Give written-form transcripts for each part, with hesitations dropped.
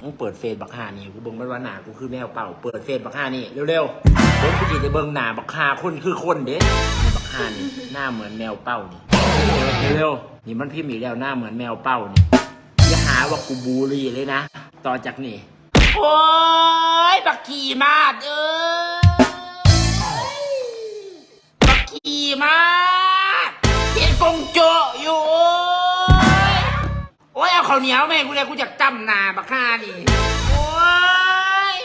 มึงเปิดเฟซบักฮานี่กูเบิ่งมันว่าหนากูคือแมวเป่าเปิดเฟซบักฮานี่เร็วๆเบิ่งกูจะได้เบิ่งหนาบักฮาคนคือคนเด้บักฮานี่หน้าเหมือนแมวเป่านี่เร็วๆนี่มันพิมพ์อีกแล้วหน้าเหมือนแมวเป่านี่อย่าหาว่ากูบูลลี่เลยนะต่อจากนี้โอ้ยบักขี่มาดบักขี่มาดเห็นกงโจอยู่โอ้ยเอาข้าวเหนียวแม่กูเลยกูจะจำหน้าบักฮานี่โอ้ย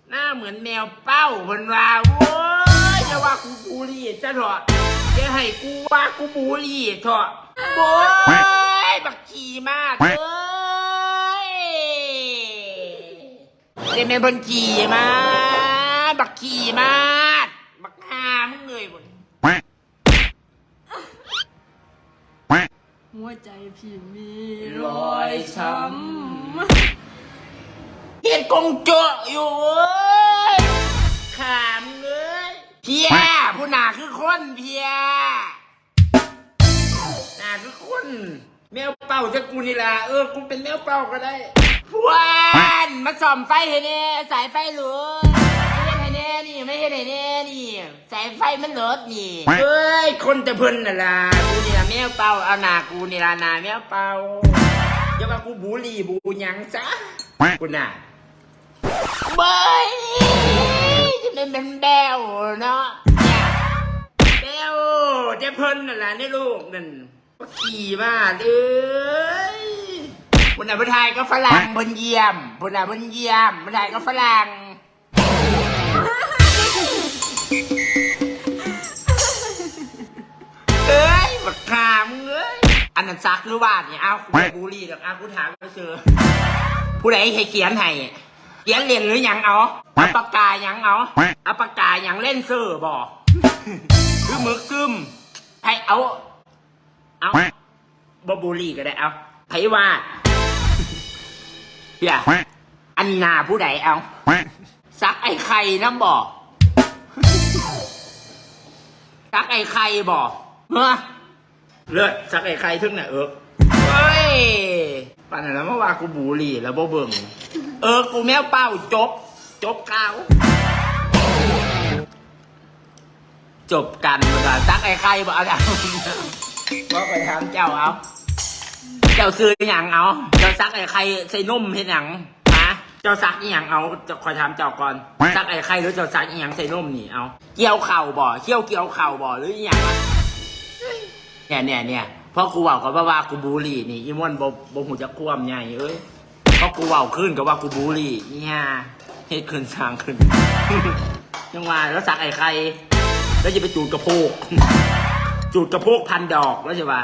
หน้าเหมือนแมวเป้าเพิ่นว่าโอ้ยอย่าว่ากูบูลลี่ซะเถอะอย่าให้กูว่ากูบูลลี่เถอะโอ้ยบักขี่มาดเดี๋ยวแม่บนขี่มาบักขี่มาบักฮามึงเลยบ่หัวใจพี่มีรอยช้ำเห็นกงโจอยู่ขามเลยเพียผู้หนาคือคนเพียหนาคือคนแมวเป่าจะกูนี่ล่ะกูเป็นแมวเป่าก็ได้พวนมาส่อมไฟให้แน่สายไฟหลุดไม่ให้แน่นี่ไม่ให้แน่นี่สายไฟมันหลุดนี่เฮ้ยคนแต่เพิ่นน่ะล่ะกูนี่ล่ะแมวเป่าเอาหนากูนี่ล่ะหนาแมวเป่าอย่ามากูบูลลี่บูหยังซะกูน่ะเบ้ยจะเป็นแบวเนาะเนี่ยแบวจะเพิ่นน่ะล่ะในลูกนั่นขี่มาเลยบนไหนบนไทยก็ฝรั่งบนเยี่ยมบนไหนบนเยี่ยมบนไทยก็ฝรั่งเอ้ยบักขามเอ้ยอันนั้นซักหรือว่าเนี่ยเอากูบูลลี่หรอกเอากูถามไปเจอผู้ใดให้เขียนให้เขียนเรียนหรือยังเอาปากกายังเอาปากกายังเล่นเซอร์บอกคือมึกซึมให้เอาบบูลลี่ก็ได้เอาไผว่าเฮียอันนาผู้ใดเอาซักไอ้ไข่น้ำบอกซักไอ้ไข่บอกเฮ้อเลือดซักไอ้ไข่ทึ่งไหนเฮ้ยป่านนั้นเมื่อวานกูบูลลี่แล้วบ่เบิ่งกูแมวเป้าจบข่าวจบกันเวลาซักไอ้ไข่บอกเอาเว่าไปถามเจ้าเอาเจ้าซื้ออย่างเอาเจ้าซักไอ้ไข่ใส่นมเห็นอย่างฮะเจ้าซักอย่างเอาจะคอยถามเจ้าก่อนซักไอ้ไข่หรือเจ้าซักอย่างใส่นมนี่เอาเกี่ยวเข่าบ่เกี่ยวเข่าบ่หรืออย่างเนี่ยเพราะกูว่าก็ว่ากูบูลลี่นี่อีม่วนบ่หูจะควมใหญ่เพราะกูว่าขึ้นก็ว่ากูบูลลี่เนี่ยเฮ็ดขึ้นสร้างขึ้นยังว่าแล้วซักไอ้ไข่แล้วจะไปจูดกระโพกพันดอกแล้วใช่ป่ะ